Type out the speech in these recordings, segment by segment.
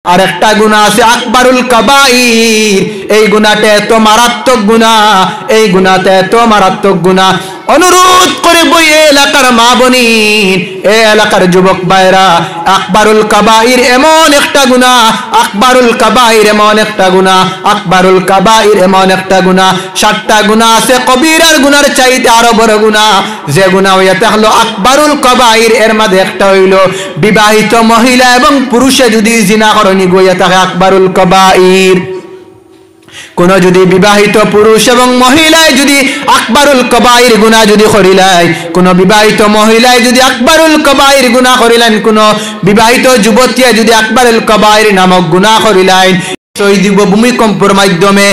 আর একটা গুনাহ আছে আকবারুল কাবাইর। এই গুনাহটা এত মারাত্মক গুনাহ, এই গুনাহটা এত মারাত্মক গুনাহ। অনুরোধ করে বই এলাকার মা বোনিন, এই এলাকার যুবক ভাইরা, আকবারুল কাবাইর এমন একটা গুনাহ, আকবারুল কাবাইর এমন একটা গুনাহ, আকবারুল কাবাইর এমন একটা গুনাহ। 7টা গুনাহ আছে কবিরার গুনার চাইতে আরো বড় গুনাহ, যে গুনাহ হইয়াতে হলো আকবারুল কাবাইর। এর মধ্যে একটা হইল বিবাহিত মহিলা এবং পুরুষে যদি জিনা করনি গইয়া থাকে আকবারুল কাবাইর। কোন যদি বিবাহিত পুরুষ এবং মহিলায় যদি আকবারুল কাবাইর গুনাহ যদি করিলাই, কোন বিবাহিত মহিলায় যদি আকবারুল কাবাইর গুনাহ করিলেন, কোন বিবাহিত যুবতী যদি আকবারুল কাবাইর নামক গুনাহ করিলেন, সই দিব ভূমিকম্পের মাধ্যমে।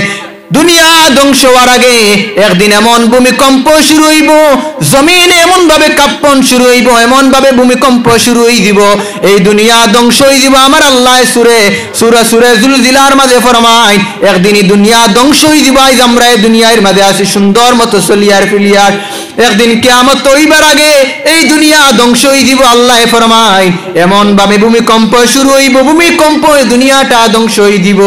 দুনিয়া ধ্বংস হওয়ার আগে একদিন এমন ভূমিকম্প শুরু হইব, জমিন এমন ভাবে কাঁপন শুরু হইব, এমন ভাবে ভূমিকম্প শুরু হয়ে দিব, এই দুনিয়া ধ্বংস হয়ে যাব। আমার আল্লাহ সূরা জুলজিলার মাঝে ফরমায় একদিনই দুনিয়া ধ্বংস হয়ে যাব। আজ আমরা এই দুনিয়ার মাঝে আছি সুন্দর মতো চলিয়ার ফিলিয়ার, একদিন কিয়ামত হইবার আগে এই দুনিয়া ধ্বংস হয়ে যাব। আল্লাহ ফরমায় এমন ভাবে ভূমিকম্প শুরু হইব, ভূমিকম্প দুনিয়াটা ধ্বংস হয়ে দিব।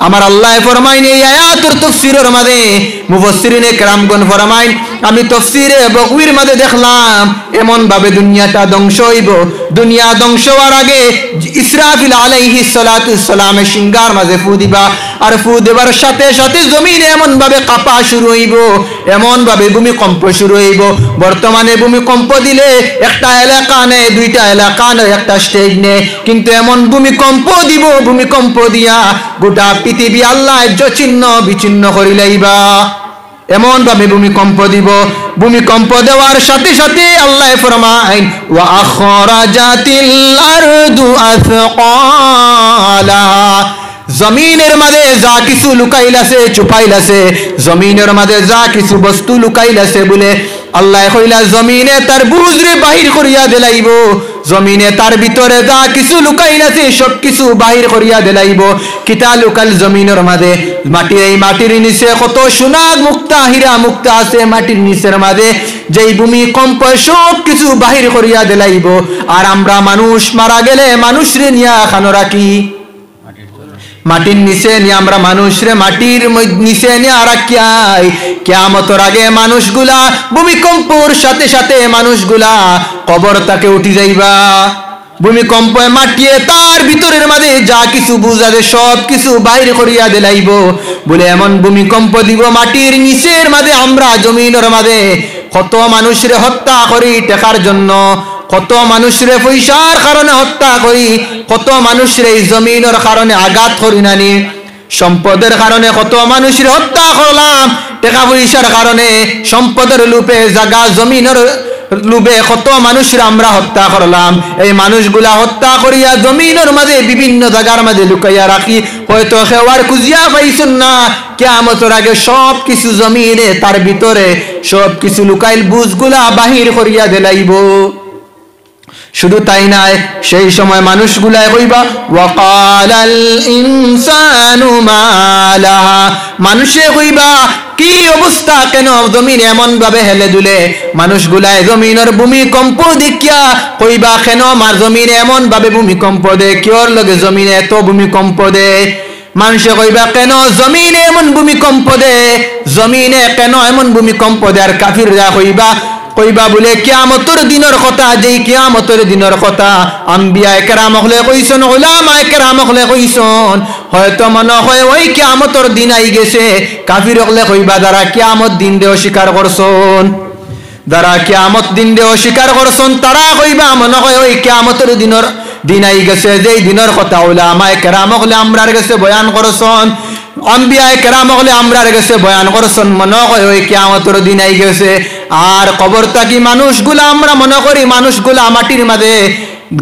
আমার আল্লাহ ফরমাইন এই আয়াতের তাফসীরের মাঝে মুফাসসিরিনে কেরামগণ ফরমাইন, আমি তাফসীরে বগবীর মাঝে দেখলাম এমন ভাবে দুনিয়াটা ধ্বংস হইব। দুনিয়া ধ্বংস হওয়ার আগে ইসরাফিল আলাইহিস সালাতু সালামে সিংহার মাঝে ফু দিবা, আর ফু দেবার সাথে সাথে জমিন এমন ভাবে কাঁপা শুরু হইব, এমন ভাবে ভূমিকম্প শুরু হইব। বর্তমানে ভূমিকম্প দিলে একটা এলাকা নেই, দুইটা এলাকা নেই, একটা স্টেজ নেই, কিন্তু এমন ভূমিকম্প দিব, ভূমিকম্প দিয়া গোটা পৃথিবী আল্লাহ চিহ্ন বিচ্ছিন্ন করিলাইবা। এমন ভাবে ভূমিকম্প দিব, ভূমিকম্প দেওয়ার সাথে সাথে আল্লাহ ফরমায় ওয়া আখরাজাতিল আরদু আথকালাহা, জমিনের মাঝে যা কিছু লুকাইলাছে চুপাইলাছে, জমিনের মাঝে যা কিছু বস্তু লুকাইলাছে বলে আল্লাহ কইলা জমিনে তার বুজরে বাহির করিয়া দিলাইব, জমিনে তার ভিতরে যা কিছু লুকাইলাছে সব কিছু বাহির করিয়া দিলাইব। কিতা লুকাল জমিনের মাঝে? মাটি, এই মাটির নিচে কত সোনা মুক্তা হীরা মুক্তা আছে মাটির নিচের মাঝে, যেই ভূমিকম্প সব কিছু বাহির করিয়া দিলাইব। আর আমরা মানুষ মারা গেলে মানুষরে নিয়া খানো রাখি, মাটির নিচে নিয়ে আমরা মানুষরে মাটির নিচে নিয়ে রাখিয়াই। কিয়ামতের আগে মানুষগুলা ভূমিকম্পর সাথে সাথে মানুষগুলা কবর তাকে উঠি যাইবা, ভূমিকম্পে মাটিয়ে তার ভিতরের মাঝে যা কিছু বুঝাবে সব কিছু বাইরে করিয়া দিলাইব বলে এমন ভূমিকম্প দিব। মাটির নিচের মাঝে আমরা জমিনের মাঝে কত মানুষরে হত্যা করি টাকার জন্য, কত মানুষরে পয়সার কারণে হত্যা করি, কত মানুষরে এই জমিনের কারণে আঘাত করি নানি, সম্পদের কারণে কত মানুষরে হত্যা করলাম, টাকা পয়সার কারণে সম্পদের লোভে জায়গা জমিনের লোভে কত মানুষরা আমরা হত্যা করলাম। এই মানুষগুলা হত্যা করিয়া জমিনের মাঝে বিভিন্ন জায়গার মাঝে লুকাইয়া রাখি, হয়তো খেওয়ার খুঁজিয়া পাইছেন না। কিয়ামতের আগে সব কিছু জমিনে তার ভিতরে সব কিছু লুকাইল বুঝগুলা বাহির করিয়া দিলাইব। শুধু তাই নাই, সেই সময় মানুষগুলা কইবা ওয়াকালাল ইনসানু মালাহা, মানুষে কইবা কি অবস্থা, কেন জমিন এমন ভাবে হেলে দুলে? মানুষগুলায় জমিনের ভূমিকম্প দেখিয়া কইবা কেন আমার জমিনে এমন ভাবে ভূমিকম্প দে, কিওর লগে জমিনে এত ভূমিকম্প দে? মানুষে কইবা কেন জমিনে এমন ভূমিকম্প দে, জমিনে কেন এমন ভূমিকম্প দে? আর কাফিররা কইবা বলে কিয়ামতের দিনের কথা, যেই কিয়ামতের দিনের কথা আম্বিয়া কেরাম হলে কইছেন, উলামা কেরাম হলে কইছেন, হয়তো মনে হয় ওই কিয়ামতের দিন আই গেছে। কাফির হলে কইবা যারা কিয়ামত দিন দে অস্বীকার করছেন, যারা কিয়ামত দিন দে অস্বীকার করছেন তারা কইবা মনে হয় ওই কিয়ামতের দিন আই গেছে, যেই দিনের কথা উলামা কেরাম হলে আমরার কাছে বয়ান করছেন, আম্বিয়া কেরাম হলে আমরার কাছে বয়ান করছেন, মনে হয় ওই কিয়ামতের দিন আই গেছে। আর কবর থাকি মানুষগুলা আমরা মনে করি মানুষগুলা মাটির মাঝে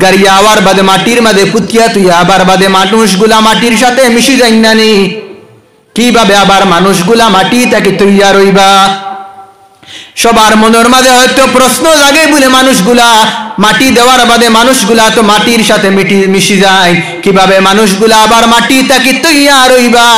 গাড়িয়া আবার বাদে মাটির মাঝে পুতিয়া তুই আবার বাদে মানুষগুলা মাটির সাথে মিশি যাই নানি, কিভাবে আবার মানুষগুলা মাটি তাকে তৈয়া রইবা? সবার মনের মাঝে হয়তো প্রশ্ন জাগে বলে মানুষগুলা মাটি দেওয়ার বাদে মানুষগুলা তো মাটির সাথে মিশি যায়, কিভাবে মানুষগুলা আবার মাটি তাকে তৈয়া রইবা?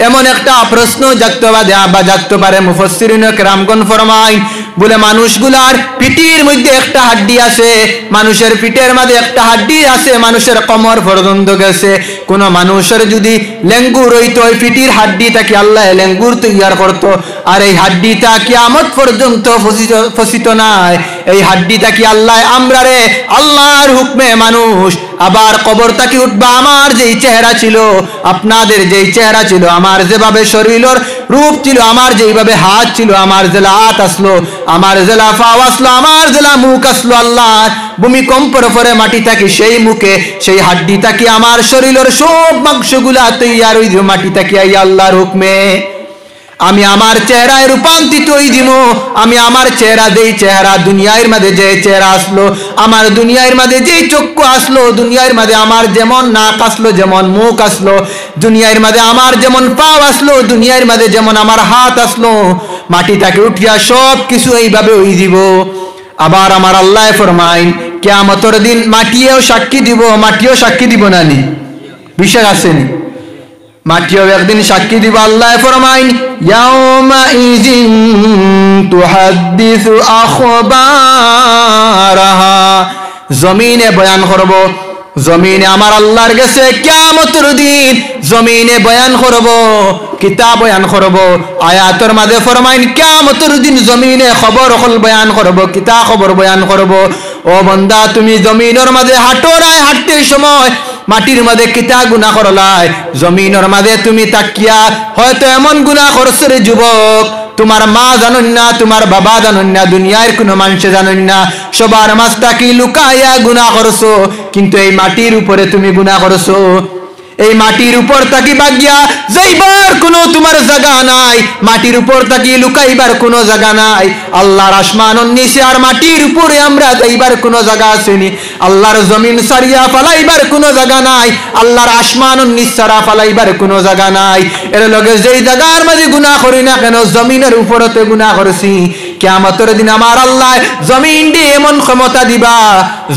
এমন একটা প্রশ্ন জাগতে পারে মুফাসসিরিনে কেরামগণ ফরমায় বলে মানুষগুলার পিঠির মধ্যে একটা হাড্ডি আছে, মানুষের পিঠের মধ্যে একটা হাড্ডি আছে, মানুষের কোমর পর্যন্ত গেছে। কোন মানুষের যদি লেঙ্গুর হইতো, ওই পিঠির হাড্ডিটাকে আল্লাহ লেঙ্গুর তৈয়ার করতো, আর এই হাড্ডিটা কিয়ামত পর্যন্ত ফসিত নাই। এই হাড্ডিটা কি আল্লাহ আমরারে আল্লাহর হুকমে মানুষ আবার কবর থেকে উঠবা। আমার যেই চেহারা ছিল, আপনাদের যেই চেহারা ছিল, আমার যেভাবে শরীরের রূপ ছিল, আমার যেইভাবে হাত ছিল, আমার জেলা হাত আসলো, আমার জেলা পাও আসলো, আমার জেলা মুখ আসলো, আল্লাহ ভূমিকম্পের পরে মাটি থাকি সেই মুখে সেই হাড্ডি থাকি আমার শরীরের সব মাংসগুলা তৈয়ার হই মাটি থাকি আই আল্লাহর হুকমে। আমি আমার চেহারায় রূপান্তরিত হই দিব। আমি আমার চেহারা দেই চেহারা দুনিয়ার মাঝে যে চেহারা আসলো, আমার দুনিয়ার মাঝে যেই চক্ষু আসলো, দুনিয়ার মাঝে আমার যেমন নাক আসলো, যেমন মুখ আসলো, দুনিয়ার মাঝে আমার যেমন পাও আসলো, দুনিয়ার মাঝে যেমন আমার হাত আসলো, মাটি থেকে উঠিয়া সব কিছু এইভাবে হই দিব। আবার আমার আল্লাহ ফরমাইন কিয়ামতের দিন মাটিও সাক্ষী দিব, মাটিও সাক্ষী দিব না নি? বিশ্বাস আসেনি? মাটিও একদিন সাক্ষী দিব। আল্লাহ ফরমাইন ইয়াউমা ইযিন তুহাদ্দিসু আখবারাহা, জমিনে বয়ান করব, জমিনে আমার আল্লাহর কাছে কিয়ামতের দিন জমিনে বয়ান করব, কিতাব বয়ান করব। আয়াতের মাঝে ফরমাইন কিয়ামতের দিন জমিনে খবর হল বয়ান করব, কিতাব খবর বয়ান করব। ও বান্দা, তুমি জমিনের মাঝে হাঁটো নাই, হাঁটতে সময় মাটির মাঝে কিতা গুনাহ করলাই, জমিনের মাঝে তুমি তাকিয়া হয়তো এমন গুনাহ করছো রে যুবক, তোমার মা জানেন না, তোমার বাবা জানেন না, দুনিয়ার কোনো মানুষ জানেন না, সবার মাঝ থাকি লুকাইয়া গুনাহ করছো, কিন্তু এই মাটির উপরে তুমি গুনাহ করছো। এই মাটির উপর থাকি বাগিয়া যাইবার কোনো তোমার জায়গা নাই, মাটির উপর থাকি লুকাইবার কোনো জায়গা নাই। আল্লাহর আসমানের নিচে আর মাটির উপরে আমরা যাইবার কোনো জায়গা আসেনি। আল্লাহর জমিন সারিয়া ফালাইবার কোনো জায়গা নাই, আল্লাহর আসমানের নিচ সারা ফালাইবার কোনো জায়গা নাই। এর লগে যেই জায়গার মাঝে গুনাহ করি না কেন, জমিনের উপরতে গুনাহ করছি, কিয়ামতের দিন আমার আল্লাহ জমিন দিয়ে এমন ক্ষমতা দিবা,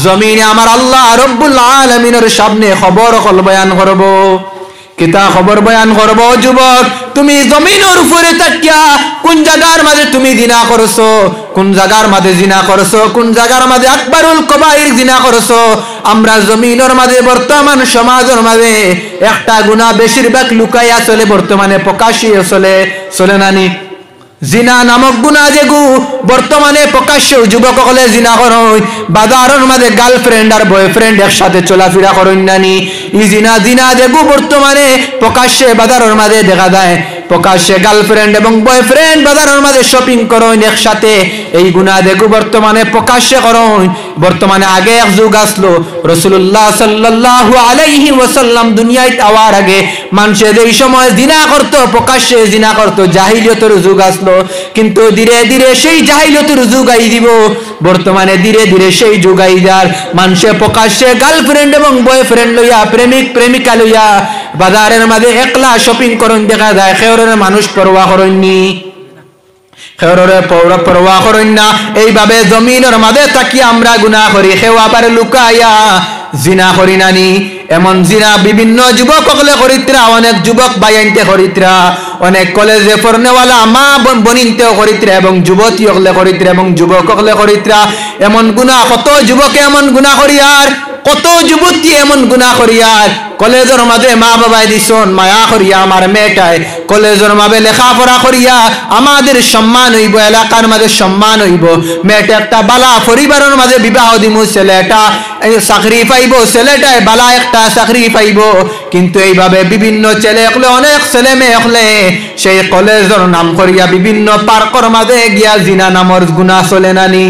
জমিনে আমার আল্লাহ রব্বুল আলামিনের সামনে খবর কল বয়ান করব, কিতা খবর বয়ান করব। যুবক, তুমি জমিনের উপরে তাকিয়া কোন জায়গার মাঝে তুমি জিনা করছো, কোন জায়গার মাঝে জিনা করছো, কোন জায়গার মাঝে আকবারুল কবাইর জিনা করছো। আমরা জমিনের মাঝে বর্তমান সমাজের মাঝে একটা গুনাহ বেশিরভাগ লুকাইয়া চলে, বর্তমানে প্রকাশ্যে চলে নানি। জিনা নামক গুনাহ যেগু বর্তমানে প্রকাশ্যে যুবক হলে জিনা করই, বাজারের মাঝে গার্লফ্রেন্ড আর বয়ফ্রেন্ড একসাথে চলাফেরা করেন নানি। ই জিনা যেগু বর্তমানে প্রকাশ্যে বাজারের মাঝে দেখা যায়, প্রকাশ্যে গার্লফ্রেন্ড এবং বয়ফ্রেন্ড বাজারের মাঝে শপিং করেন একসাথে, এই গুনাহ দেখো বর্তমানে প্রকাশ্যে করেন। বর্তমানে আগে এক যুগ আসলো, রাসূলুল্লাহ সাল্লাল্লাহু আলাইহি ওয়াসাল্লাম দুনিয়ায় আওয়ার আগে মানুষে যেই সময় জিনা করত, প্রকাশ্যে জিনা করত, জাহিলিয়তের যুগ আসলো। কিন্তু ধীরে ধীরে সেই জাহিলিয়তের যুগ আই দিব, বর্তমানে ধীরে ধীরে সেই যুগ আই যার মানুষে প্রকাশ্যে গার্লফ্রেন্ড এবং বয়ফ্রেন্ড লইয়া, প্রেমিক প্রেমিকা লইয়া বাজারের মাঝে একলা শপিং করেন দেখা যায়। খেয়রের মানুষ পরোয়া করেননি, খেয়রের পরোয়া করেন না। এইভাবে জমিনের মাঝে থাকি আমরা গুনাহ করি, খেও আবার লুকাইয়া জিনা করি নানি। এমন জিনা বিভিন্ন যুবক সকলে করিত্রা, অনেক যুবক বাইনতে করিত্রা, অনেক কলেজে পড়নেওয়ালা মা বনিনতেও করিত্রা, এবং যুবতী সকলে করিত্রা, এবং যুবক সকলে করিত্রা। এমন গুনাহ কত যুবকে এমন গুনাহ করিয়ার, কত যুবতী এমন গুনাহ করিয়ার। কলেজের মাঝে মা বাবাই দিছন মায়া করিয়া আমার মেয়েটায়, কলেজের মাঝে লেখাপড়া করিয়া আমাদের সম্মান হইব, এলাকার মাঝে সম্মান হইব, মেয়েটা একটা বালা পরিবারের মাঝে বিবাহ দিমু, ছেলেটা চাকরি পাইব, ছেলেটায় বালা একটা চাকরি পাইব। কিন্তু এইভাবে বিভিন্ন ছেলে হলে, অনেক ছেলে মেয়ে হলে সেই কলেজের নাম করিয়া বিভিন্ন পার্কর মাঝে গিয়া জিনা নামর গুনাহ চলে নানি।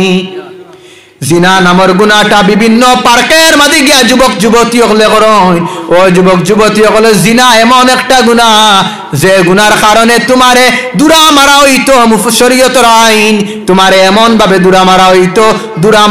জিনা নামর গুনাহটা বিভিন্ন পার্কের মাঝে গিয়া যুবক যুবতী হলে করন। ও যুবক যুবতী হলে জিনা এমন একটা গুনাহ যে গুনার কারণে তোমারে দুরা মারা হইতো, শরীয়তের আইন তোমারে এমন ভাবে দুরা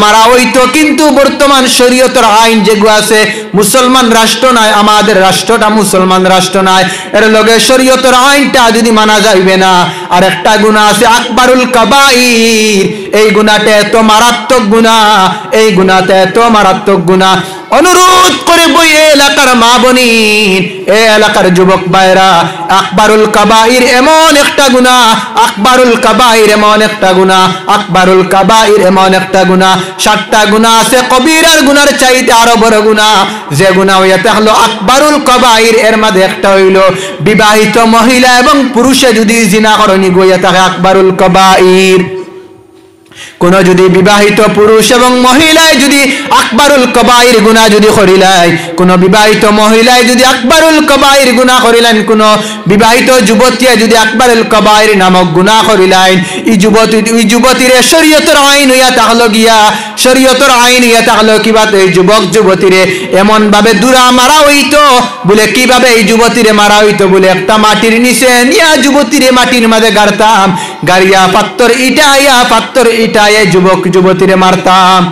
মারা হইতো। কিন্তু বর্তমান শরীয়তের আইন যেগুলো আছে, মুসলমান রাষ্ট্র নয়, আমাদের রাষ্ট্রটা মুসলমান রাষ্ট্র নয়, এর লগে শরীয়তের আইনটা যদি মানা যাইবে না। আর একটা গুনাহ আছে আকবারুল কাবাইর, এই গুনাহটা এত মারাত্মক গুনাহ, এই গুনাহটা এত মারাত্মক গুনাহ। অনুরোধ করে বই এলাকার মা বোনিন, এ এলাকার যুবক ভাইরা, আকবারুল কাবাইর এমন একটা গুনাহ, আকবারুল কাবাইর এমন একটা গুনাহ, আকবারুল কাবাইর এমন একটা গুনাহ। 7টা গুনাহ আছে কবিরার গুনার চাইতে আরো বড় গুনাহ, যে গুনাহ হইয়াতে হলো আকবারুল কাবাইর। এর মধ্যে একটা হইল বিবাহিত মহিলা এবং পুরুষে যদি জিনা করনি গইয়া থাকে আকবারুল কাবাইর। কোন যদি বিবাহিত পুরুষ এবং মহিলায় যদি আকবারুল কাবাইর গুনাহ যদি করিলাই, কোন বিবাহিত মহিলায় যদি আকবারুল কাবাইর গুনাহ করিলেন, কোন বিবাহিত যুবতী যদি আকবারুল কাবাইর নামক গুনাহ করিলেন, এই যুবতীর শরীয়তের আইন হইয়া তাহলো গিয়া, শরীয়তের আইন হইয়া তাহলো কিভাবে এই যুবক যুবতীরে এমন ভাবে দূরা মারা হইতো। বলে কিভাবে এই যুবতীরে মারা হইতো? বলে একটা মাটির নিচে নিয়া যুবতীরে মাটির মাঝে গাড়তাম, গাড়িয়া পাত্তর ইটাইয়া পাত্তর ইটাইয়া যুবক যুবতীরে মারতাম।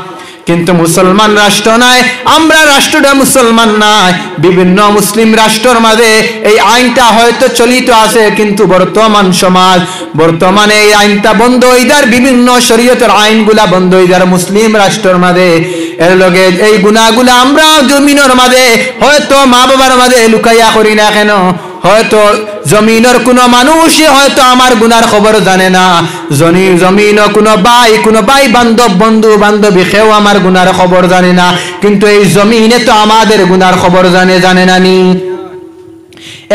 কিন্তু মুসলমান রাষ্ট্র নাই, আমরা রাষ্ট্রটা মুসলমান নাই। বিভিন্ন মুসলিম রাষ্ট্রের মাঝে এই আইনটা হয়তো চলিত আছে, কিন্তু বর্তমান সমাজ, বর্তমানে এই আইনটা বন্ধ হয়ে যার, বিভিন্ন শরীয়তের আইনগুলা বন্ধ হয়ে যার মুসলিম রাষ্ট্রের মাঝে। এর লগে এই গুনাহগুলা আমরা জমিনের মাঝে হয়তো মা বাবার মাঝে লুকাইয়া করি না কেন? হয়তো জমিনের কোনো মানুষই হয়তো আমার গুনার খবর জানে না, জমিন কোনো ভাই বান্ধব বন্ধু বান্ধবী কেউ আমার গুনার খবর জানে না, কিন্তু এই জমিনে তো আমাদের গুনার খবর জানে না নি।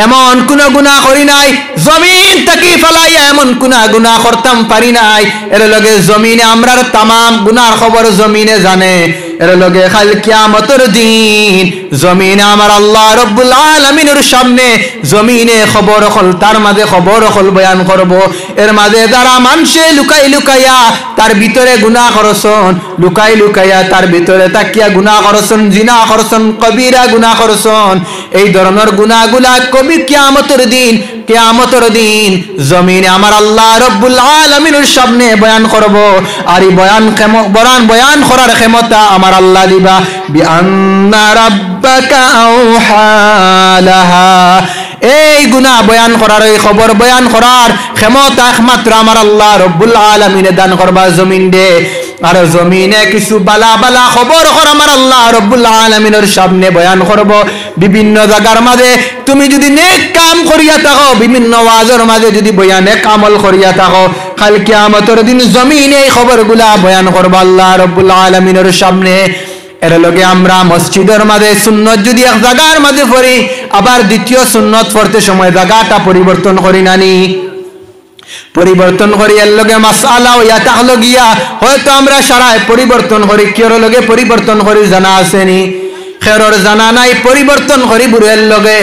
এমন কোন গুনাহ করি নাই, জমিন থেকে ফেলাইয়া এমন কোন গুনাহ করতাম পারি নাই। এর লগে জমিনে আমরার তামাম গুনার খবর জমিনে জানে। এর লগে কাল কিয়ামতের দিন জমিনে আমার আল্লাহ রব্বুল আলামিনের সামনে জমিনে খবর হল, তার মাঝে খবর হল বয়ান করব। এর মাঝে যারা মানুষে লুকাই লুকাইয়া তার ভিতরে গুনাহ করছন, লুকাই লুকাইয়া তার ভিতরে তাকিয়া গুনাহ করছন, জিনা করছন, কবিরা গুনাহ করছন, এই ধরনের গুনাহগুলা কবি কিয়ামতের দিন জমিনে আমার আল্লাহ রব্বুল আলামিনের সামনে বয়ান করব। আর এই বয়ান করার ক্ষমতা আমার আল্লাহ দিবা। বিআন্না রাব্বাকা আওহা লাহা, এই গুনাহ বয়ান করার, এই খবর বয়ান করার ক্ষমতা একমাত্র আমার আল্লাহ রব্বুল আলামিনে দান করবা জমিন দে। আর জমিনে কিছু বালা বালা খবর আমার আল্লাহ রব্বুল আলামিনের সামনে বয়ান করব। বিভিন্ন জায়গার মাঝে তুমি যদি নেক কাম করিয়া থাকো, বিভিন্ন ওয়াজের মাঝে যদি নেক আমল করিয়া থাকো, কাল কিয়ামতের দিন জমিনে এই খবরগুলা বয়ান করব আল্লাহ রব্বুল আলামিনের সামনে। এর লগে আমরা মসজিদের মাঝে সুন্নত যদি এক জায়গার মাঝে পড়ি, আবার দ্বিতীয় সুন্নত পড়তে সময় জায়গাটা পরিবর্তন করি নানি, পরিবর্তন করি। এর লগে মাসআলা হইয়া তাহলো গিয়া হয়তো আমরা সারায় পরিবর্তন করি। কিয়র লগে পরিবর্তন করি জানা আসেনি? খেরর জানা নাই, পরিবর্তন করি বুড়ের লগে।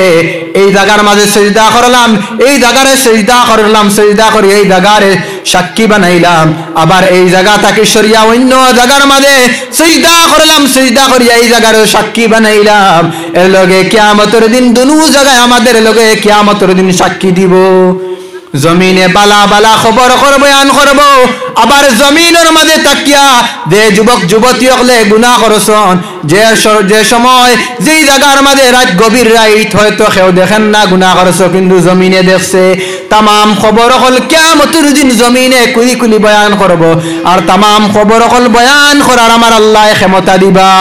এই জায়গার মাঝে সেজদা করলাম, এই জায়গারে সেজদা করলাম, সেজদা করি এই জায়গারে সাক্ষী বানাইলাম, আবার এই জায়গা থেকে সরিয়া অন্য জায়গার মাঝে সেজদা করলাম, সেজদা করি এই জায়গারে সাক্ষী বানাইলাম। এর লগে কিয়ামতের দিন দুনু জায়গায় আমাদের লগে কিয়ামতের দিন সাক্ষী দিব। জমিনে বালা বালা খবর বয়ান করব, আবার জমিনের মাঝে তাকিয়া যে যুবক যুবতী হলে গুনাহ করছন, যে সময় যেই জায়গার মাঝে রাত গভীর রাত হয়তো কেউ দেখেন না গুনাহ করছো, কিন্তু জমিনে দেখছে, তামাম খবর হল কিয়ামতের দিন জমিনে কুলি কুলি বয়ান করব। আর তামাম খবর হল বয়ান করার আমার আল্লাহ ক্ষমতা দিবা।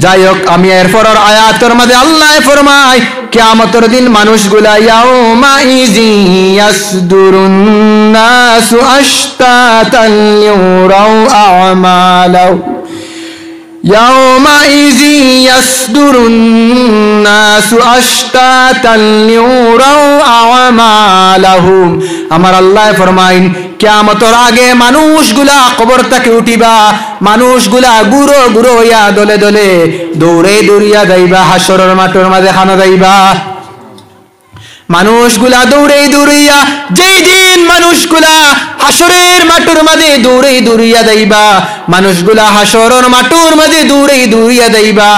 যাই হোক, আমি এরপর আয়াতের মাঝে আল্লাহ ফরমায় কিয়ামতের দিন মানুষগুলা ইয়াউমা ইজি ইয়াসদুরুন নাসু আশতাতান লিউরাউ আমালাহু, ইয়াউমা ইজি ইয়াসদুরুন নাসু আশতাতান লিউরাউ আমালাহুম। আমার আল্লাহ ফরমাইন কিয়ামতের আগে মানুষগুলা কবর থেকে উঠিবা, মানুষগুলা গুরো গুরো হইয়া দলে দলে দৌড়ে দৌড়িয়া যাইবা, হাসরের মাঠের মাঝে খানা যাইবা। মানুষগুলা দৌড়ে দৌড়িয়া, যেই দিন মানুষগুলা হাসরের মাঠের মাঝে দৌড়ে দৌড়িয়া যাইবা, মানুষগুলা হাসরের মাঠের মাঝে দৌড়ে দৌড়িয়া যাইবা,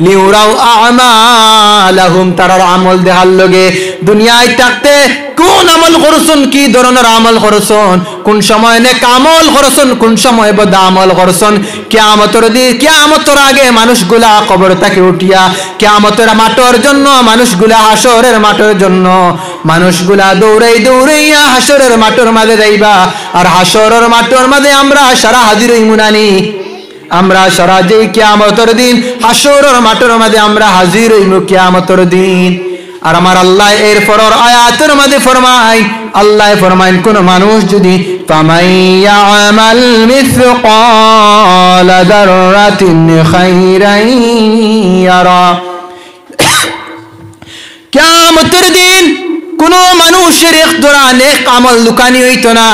লিউরাউ আমালাহুম, তারার আমল দেখার লগে দুনিয়ায় থাকতে কোন আমল করছন, কি ধরনের আমল করছন, কোন সময় নেক আমল করছন, কোন সময় বদ আমল করছন। কিয়ামতের আগে মানুষগুলা কবর থেকে উঠিয়া কিয়ামতের মাঠের জন্য, মানুষগুলা হাসরের মাঠের জন্য মানুষগুলা দৌড়াই দৌড়াইয়া হাসরের মাঠের মাঝে যাইবা আর হাসরের মাঠের মাঝে আমরা সারা হাজির হইমু নানি আমরা সারা যেই কিয়ামতের দিন হাসরের মাঠের মাঝে আমরা হাজির হইমু কিয়ামতের দিন আর আমার আল্লাহ এর পরের আয়াতের মধ্যে ফরমায় আল্লাহ ফরমায় কোন মানুষ যদি ফামাইয়ামাল মিসকাল যাররাতিন খাইরান ইয়ারা কিয়ামতের দিন কোন মানুষের একজরা নেক আমল লুকানি হইতো না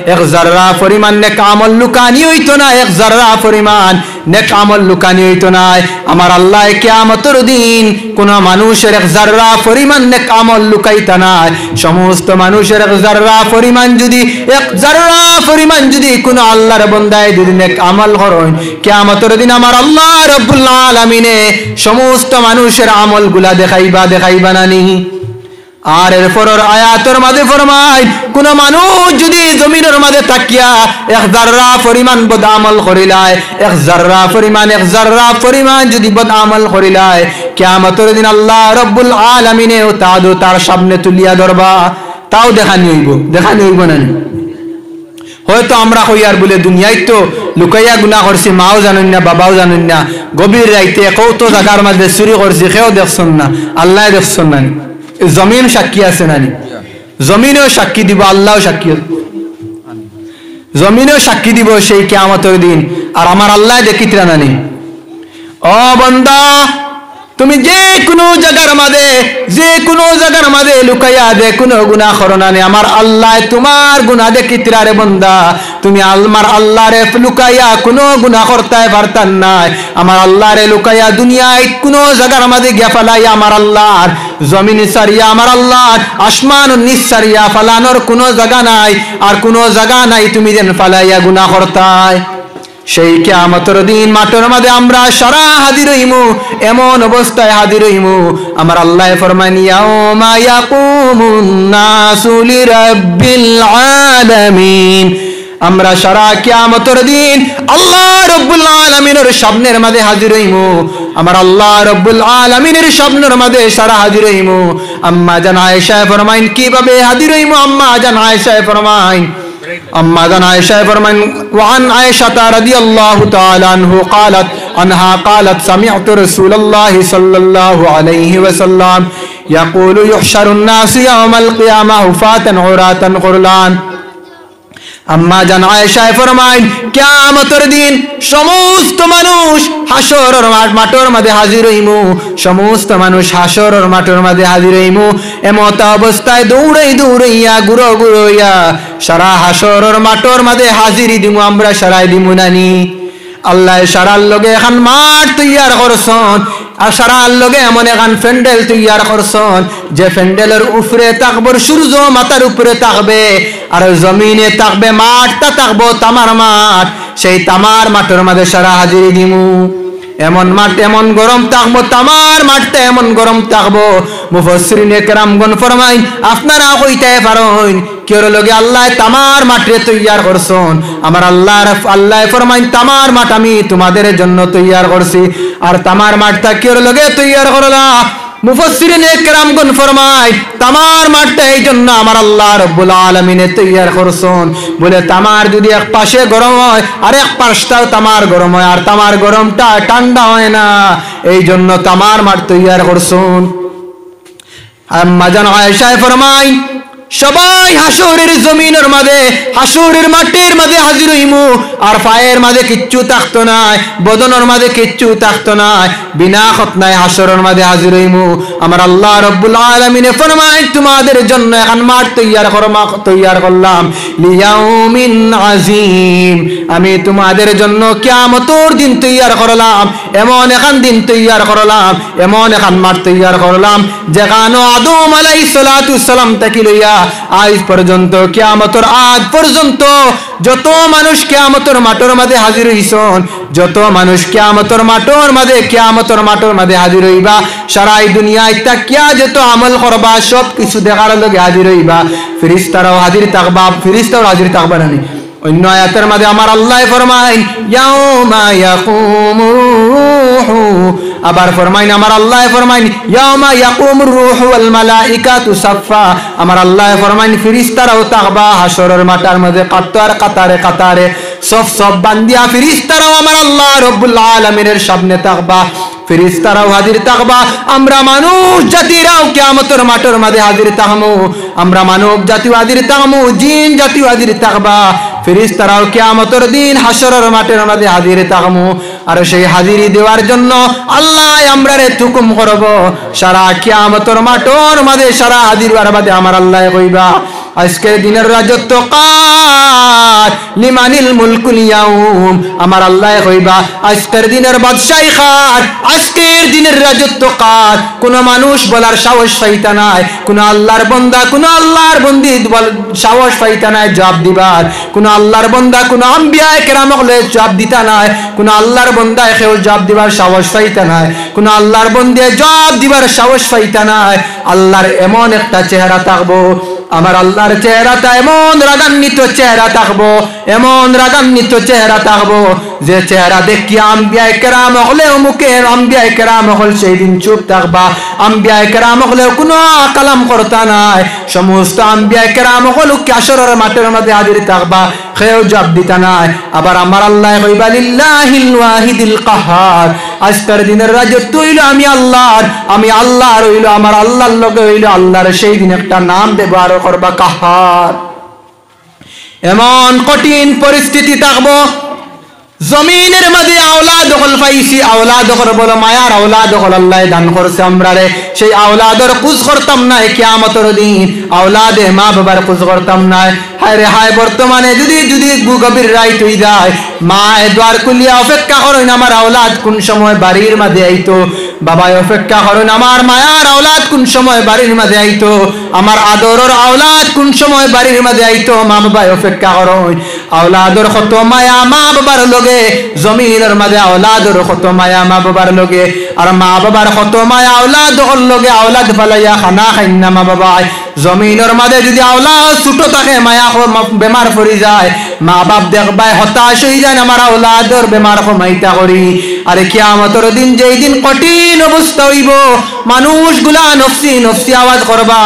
এক যারা পরিমাণ নেক আমল লুকানি হইতো না এক যারা পরিমাণ নেক আমল লুকানি হইতো না আমার আল্লাহ কিয়ামতের দিন কোন মানুষের এক যারা পরিমাণ নেক আমল লুকাইতা না সমস্ত মানুষের এক যারা পরিমাণ যদি কোন আল্লাহর বান্দায় যদি নেক আমল করেন কিয়ামতের দিন আমার আল্লাহ রাব্বুল আলামিনে সমস্ত মানুষের আমলগুলা দেখাইবা নানি আর এরপরের আয়াতের মাঝে ফরমায় কোন মানুষ যদি জমিনের মাঝে তাকিয়া এক যাররা পরিমাণ বদ আমল করিলায় এক যাররা পরিমাণ যদি বদ আমল করিলায় কিয়ামতের দিন আল্লাহ রাব্বুল আলামিনে তার সামনে তুলিয়া ধরবা তাও দেখানি হইব না হয়তো আমরা কইয়ার বলে দুনিয়ায় তো লুকাইয়া গুনাহ করছি মাও জানেন না বাবাও জানেন না গভীর রাইতে কত জায়গার মাঝে চুরি করছি কেউ দেখছেন না আল্লাহ দেখছেন না জমিন সাক্ষী আছে নানি জমিনেও সাক্ষী দিব আল্লাহও সাক্ষী জমিনেও সাক্ষী দিব সেই কিয়ামতের দিন আর আমার আল্লাহ দেখিতরা নানি ও বান্দা তুমি যে কোনো জায়গার মাঝে লুকাইয়া দে কোনো গুনাহ করো না আমার আল্লাহ তোমার গুনাহ দেখিতরা রে বান্দা তুমি আমার আল্লাহরে লুকাইয়া কোনো গুনাহ করতে পারতান না আমার আল্লাহরে লুকাইয়া দুনিয়ায় কোনো জায়গার মাঝে গিয়া ফেলাইয়া আমার আল্লাহর জমিন সারিয়া আমার আল্লাহর আসমান নিচ সারিয়া ফেলানোর কোনো জায়গা নাই আর কোনো জায়গা নাই তুমি যেন ফেলাইয়া গুনাহ করতাই সেই কিয়ামতের দিন মাঠের মাঝে আমরা সারা হাজির হইমু এমন অবস্থায় হাজির হইমু আমার আল্লাহ ফরমান ইয়াউমা ইয়াকুমুন নাসু লিরাব্বিল আলামিন আমরা সারা কিয়ামতের দিন আল্লাহ রাব্বুল আলামিনের সামনের মাঝে হাজির হইমু আমার আল্লাহ রাব্বুল আলামিনের সামনের মাঝে সারা হাজির হইমু আম্মা জান আয়েশা ফরমাইন কিভাবে হাজির হইমু আম্মা জান আয়েশা ফরমাইন وعن عائشة رضي الله تعالى عنها قالت سمعت رسول الله صلى الله عليه وسلم يقول يحشر الناس يوم القيامة حفاة عراة غرلا আম্মা জান আয়েশা ফরমায় কিয়ামতের দিন সমস্ত মানুষ হাসরের মাঠের মাঝে হাজির হইমু সমস্ত মানুষ হাসরের মাঠের মাঝে হাজির হইমু এমত অবস্থায় দৌড়াইয়া ঘুরাইয়া সারা হাসরের মাঠের মাঝে হাজিরি দিমু আমরা সারাই দিমু নানি আল্লাহ সারার লগে এখন মাঠ তৈয়ার করছন আর সারার লগে এমন এখন প্যান্ডেল তৈয়ার করছন যে প্যান্ডেলের উপরে থাকবে সূর্য মাথার উপরে থাকবে আর জমিনে থাকবে মাঠটা থাকবো তামার মাঠ সেই তামার মাঠের মাঝে সারা হাজিরি দিমু এমন মাঠ এমন গরম থাকবো তামার মাঠটা এমন গরম থাকবো মুফাসসিরিনে কেরামগণ ফরমাইন আপনারা কইতে পারেন কের লগে আল্লাহ তামার মাঠে তৈয়ার করছন আমার আল্লাহ ফরমাইন তামার মাঠ আমি তোমাদের জন্য তৈয়ার করছি আর তামার মাঠটা কের লগে তৈয়ার করলা মুফাসসিরিনে কেরামগণ ফরমায় তামার মাঠটা এই জন্য আমার আল্লাহ রাব্বুল আলামিনে তৈয়ার করছন বলে তামার যদি এক পাশে গরম হয় আর এক পাশটাও তামার গরম হয় আর তামার গরমটা ঠান্ডা হয় না এই জন্য তামার মাঠ তৈয়ার করছন আম্মা জান আয়েশা ফরমায় সবাই হাসরের জমিনের মাঝে হাসরের মাঠের মাঝে হাজির হইমু আর পায়ের মাঝে কিচ্ছু থাকতো না বদনের মাঝে কিচ্ছু থাকতো না বিনা খতনায় হাসরের মাঝে হাজির হইমু আমার আল্লাহ রাব্বুল আলামিন ফরমায় তোমাদের জন্য এখন মাঠ তৈয়ার করলাম লিয়াউমিন আযীম আমি তোমাদের জন্য কিয়ামতের দিন তৈয়ার করলাম এমন এখন দিন তৈয়ার করলাম এমন এখন মাঠ তৈয়ার করলাম যেখানে আদম আলাইহিস সালাতু সালাম থেকে লইয়া আজ পর্যন্ত কিয়ামতের আগ পর্যন্ত যত মানুষ কিয়ামতের মাঠের মাঝে হাজির হইছন যত মানুষ কিয়ামতের মাঠের মাঝে হাজির হইবা সারা দুনিয়ায় তাকিয়া যত আমল করবা সব কিছু দেখার লগে হাজির হইবা ফেরেশতারাও হাজির থাকবা না অন্য আয়াতের মাঝে আমার আল্লাহ ফরমায় ইয়াউমা ইয়াকুমু রূহু আবার ফরমাইন আমার আল্লাহ ফরমাইন ইয়াউমা ইয়াকুমুর রূহু ওয়াল মালাইকাতু সাফফা আমার আল্লাহ ফরমাইন ফেরেশতারাও তাকবা হাশরের মাঠের মধ্যে কাতারে কাতারে সফ সফ বান্দিয়া ফেরেশতারাও আমার আল্লাহ রব্বুল আলামিনের সামনে তাকবা ফেরেশতারাও হাজির থাকবা আমরা মানুষ জাতিরাও কিয়ামতের মাঠের মধ্যে হাজির থাকমু আমরা মানব জাতি হাজির থাকমু জিন জাতি হাজির থাকবা ফেরেশতারাও কিয়ামতের দিন হাশরের মাঠের মধ্যে হাজির থাকমু আর সেই হাজিরি দেওয়ার জন্য আল্লাহ আমরারে হুকুম করব সারা কিয়ামতের মাঠের মধ্যে সারা হাজির হওয়ার বাদে আমার আল্লাহ কইবা আজকের দিনের রাজত্ব কার লিমানিল মুলকুল ইয়াউম আমার আল্লাহ কইবা আজকের দিনের বাদশাহী কার আজকের দিনের রাজত্ব কার কোন মানুষ বলার সাহস পাইতা নাই কোন আল্লাহর বান্দা কোন আল্লাহর বন্দী সাহস পাইতা নাই জবাব দিবার কোন আল্লাহর বান্দা কোন আম্বিয়া কেরাম হলে জবাব দিতা নাই কোন আল্লাহর বান্দা কেউ জবাব দিবার সাহস পাইতা নাই কোন আল্লাহর বন্দী জবাব দিবার সাহস পাইতা নাই আল্লাহর এমন একটা চেহারা থাকবো আমার আল্লাহর চেহারাটা এমন রাগান্বিত চেহারা থাকবো এমন রাগান্বিত চেহারা থাকবো যে চেহারা দেখিয়া আম্বিয়া কেরাম হলেও মুখের আম্বিয়া কেরাম হল সেই দিন চুপ থাকবা আম্বিয়া কেরাম হলেও কোনো কালাম করতা নাই সমস্ত আম্বিয়া কেরাম হল হাশরের মাঠের মধ্যে হাজির থাকবা কেউ জবাব দিতা নাই আবার আমার আল্লাহ কইবা লিল্লাহিল ওয়াহিদিল কাহার আজকের দিনের রাজত্ব হইল আমি আল্লাহর হইল আমার আল্লাহর লগে হইল আল্লাহর সেই দিন একটা নাম ব্যবহার করবা কাহার এমন কঠিন পরিস্থিতি থাকবো জমিনের মধ্যে আওলাদ হল পাইছি আওলাদ হল বলো মায়ার আওলাদ হল আল্লাহ দান করছে আমরারে সেই আওলাদের খুঁজ করতাম না কিয়ামতের দিন আওলাদে মা বাবার খুঁজ করতাম না হায় রে হায় বর্তমানে যদি গভীর রাইত হই যায় মা দ্বার খুলিয়া অপেক্ষা করেন আমার আওলাদ কোন সময় বাড়ির মধ্যে আইতো বাবা অপেক্ষা করেন আমার মায়ার আওলাদ কোন সময় বাড়ির মধ্যে আইতো আমার আদরের আওলাদ কোন সময় বাড়ির মধ্যে আইতো মা বাবা অপেক্ষা করেন আওলাদের কত মায়া মা বাবার লগে জমিনের মাঝে আওলাদের কত মায়া মা বাবার লগে আর মা বাবার কত মায়া আওলাদর লগে আওলাদ ফালাইয়া খানা খাইন না মা বাবা জমিনের মাঝে যদি আওলাদ ছোট থাকে মায়া বেমার পড়ি যায় মা বাপ দেখবাই হতাশ হয়ে যায় আমার আওলাদর বেমার কমাইতা করি আরে কিয়ামতের দিন যেই দিন কঠিন অবস্থা হইব মানুষগুলা নফসি নফসি আওয়াজ করবা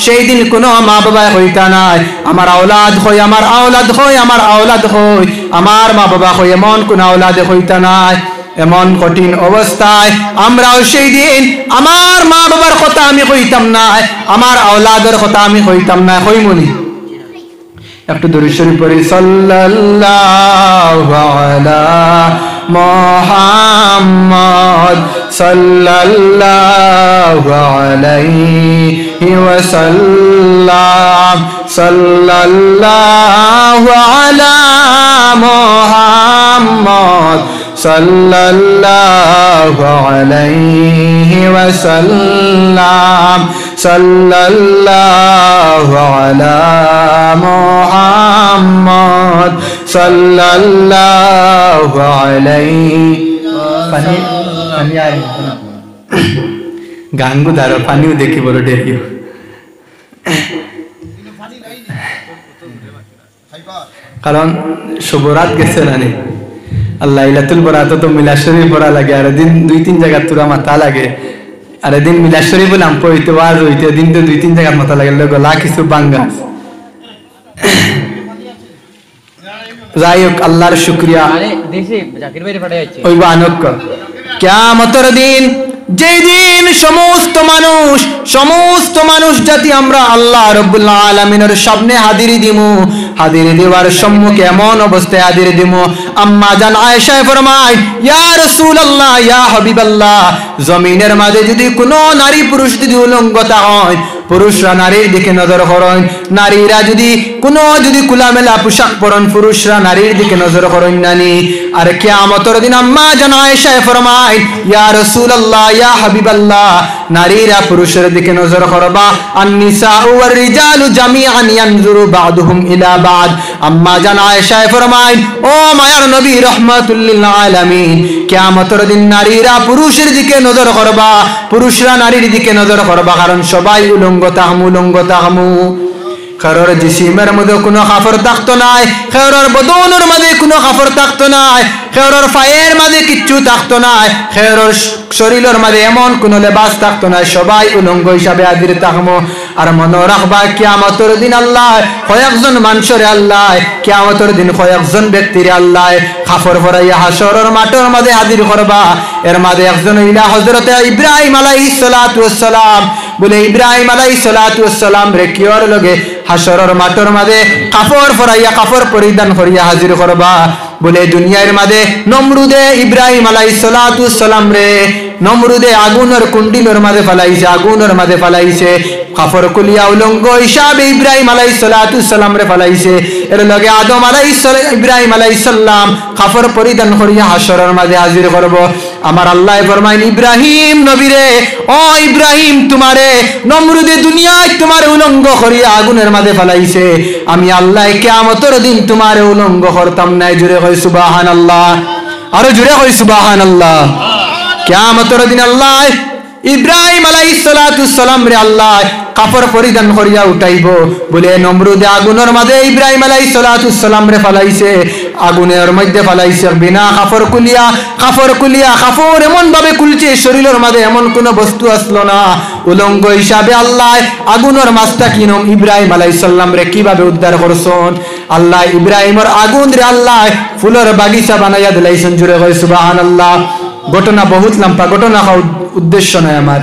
সেই দিন কোনো মা বাবা হইতা নাই আমার আওলাদ হই আমার আওলাদ হই আমার আওলাদ হই আমার মা বাবা হই এমন কোন আওলাদ হইতা নাই এমন কঠিন অবস্থায় আমরাও সেই দিন আমার মা বাবার কথা আমি কইতাম না আমার আওলাদের কথা আমি কইতাম না কইমনি একটু দরুদ শরীফ পড়ি সাল্লাল্লাহু আলা মুহাম্মদ সাল্লাল্লাহু আলাইহি ওয়াসাল্লাম সাল্লাল্লাহু আলা মুহাম্মদ সাল্লাল্লাহু আলাইহি ওয়াসাল্লাম সাল্লাল্লাহু আলা মুহাম্মদ সাল্লাল্লাহু আলাইহি পানি আই গাঙ্গু দারো পানিও দেখি বড় ডেরিও কারণ শুভরাত গেছে না আল্লাহ লাইলাতুল বরাত তো মিলাদ শরীফ পড়া লাগে আর দিন 2-3 জায়গা তুরা মাথা লাগে আর দিন মিলাদ শরীফ বললাম পড়তে ওয়াজ হইতে দিন তো 2-3 জায়গা মাথা লাগে গলা কিছু বাঙ্গাস যাই হোক আল্লাহর শুকরিয়া ওই বানক কিয়ামতের দিন যেই দিন সমস্ত মানুষ জাতি আমরা আল্লাহ রাব্বুল আলামিনের সামনে হাজিরি দিমু হাজিরি দেওয়ার সম্মুখে এমন অবস্থায় হাজিরি দিমু আম্মা জান আয়েশা ফরমায় ইয়া রাসূলুল্লাহ ইয়া হাবিবাল্লাহ জমিনের মাঝে যদি কোনো নারী পুরুষ যদি উলঙ্গতা হয় পুরুষরা নারীর দিকে নজর করেন নারীরা যদি খোলামেলা পোশাক পরেন পুরুষরা নারীর দিকে নজর করেন নানি আর কিয়ামতের দিন আম্মা জান আয়েশা ফরমায় ইয়া রাসূলুল্লাহ ইয়া হাবিবাল্লাহ নারীরা পুরুষের দিকে নজর করবা আন-নিসাউ ওয়ার রিজালু জামিআন ইয়ানজুরু বা'দুহুম ইলা বা'দ আম্মা জান আয়েশা ফরমায় ও মায়ার নবী রাহমাতুল লিল আলামিন কিয়ামতের দিন নারীরা পুরুষের দিকে নজর করবা পুরুষরা নারীর দিকে নজর করবা কারণ সবাই উলঙ্গ তাহমু খেরর জিসিমের মধ্যে কোনো কাপড় থাকতো নাই, খেরর বদনের মাঝে কোনো কাপড় থাকতো নাই, খেরর পায়ের মাঝে কিচ্ছু থাকতো নাই, খেরর শরীরের মাঝে এমন কোনো লেবাস থাকতো না, সবাই উলঙ্গ হিসাবে হাজির থাকবো। আর মনে রাখবা কিয়ামতের দিন আল্লাহ কয়েকজন মানুষের আল্লাহ, কিয়ামতের দিন কয়েকজন ব্যক্তির আল্লাহ কাপড় পরাইয়া হাসরের মাঠের মাঝে হাজির করবা। এর মাঝে একজন হইলা হযরতে ইব্রাহিম আলাইহিস সালাতু ওয়াস সালাম। বলে ইব্রাহিম আলাইহিস সালাতু ওয়াস সালাম রে কিওর লগে হাসরের মাঠের মাঝে কাপড় পরাইয়া কাপড় পরিধান করিয়া হাজির করবা। বলে দুনিয়ার মাঝে নমরুদে ইব্রাহিম আলাইহিস সালাতু ওয়াস সালাম রে নমরুদে আগুনের কুণ্ডিলের মাঝে ফেলাইছে, আগুনের মাঝে ফেলাইছে, কাপড় কুলিয়া উলঙ্গ হিসাবে ইব্রাহিম আলাইহিস সালাতু ওয়াস সালাম রে ফেলাইছে। এর লগে আদম ইব্রাহিম আলাইহিস সালাম কাপড় পরিধান করিয়া হাসরের মাঝে হাজির করব। আমার আল্লাহ ফরমাইন ইব্রাহিম নবীরে, ও ইব্রাহিম তোমারে নমরুদে দুনিয়ায় তোমার উলঙ্গ করিয়া আগুনের মাঝে ফেলাইছে, আমি আল্লাহ কিয়ামতের দিন তোমার উলঙ্গ করতাম না। জুড়ে কই সুবহানাল্লাহ, আরো জুড়ে কই সুবহানাল্লাহ। কিয়ামতের দিন আল্লাহ ইব্রাহিম আলাইহিস সালাতু ওয়াস সালাম রে আল্লাহ কাপড় পরিধান করিয়া উঠাইব। বলে নমরুদে আগুনের মাঝে ইব্রাহিম আলাইহিস সালাতু ওয়াস সালাম রে ফেলাইছে, আগুনের মধ্যে ফেলাইছে বিনা কাপড় কুলিয়া, কাপড় কুলিয়া কাপড় এমন ভাবে কুলছে শরীরের মাঝে এমন কোন বস্তু আসলো না। উলঙ্গ হিসাবে আল্লাহ আগুনের মাছটা কিনম ইব্রাহিম আলাইহিস সালাম রে কিভাবে উদ্ধার করছেন। আল্লাহ ইব্রাহিমের আগুন রে আল্লাহ ফুলের বাগিচা বানাইয়া দিলাইছেন। জুড়ে কই সুবহানাল্লাহ। ঘটনা বহুত লম্বা, ঘটনা উদ্দেশ্য নয় আমার।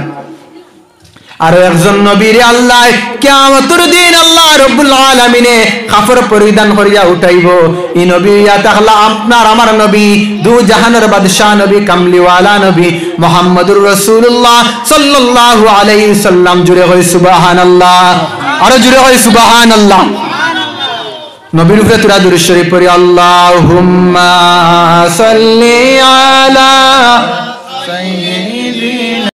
আর একজন নবীর আল্লাহ কিয়ামতের দিন আল্লাহ রব্বুল আলামিনে কাপড় পরিধান করিয়া উঠাইব। এই নবী তাহলে আপনার আমার নবী, দু জাহানের বাদশা নবী, কামলিওয়ালা নবী মুহাম্মদুর রাসূলুল্লাহ সাল্লাল্লাহু আলাইহি সাল্লাম। জুড়ে হয় সুবহানাল্লাহ, আরো জুড়ে হয় সুবহানাল্লাহ। নবীর উপরে তুরা দুরূদ শরীফ পড়ি। আল্লাহুম্মা সাল্লি আলা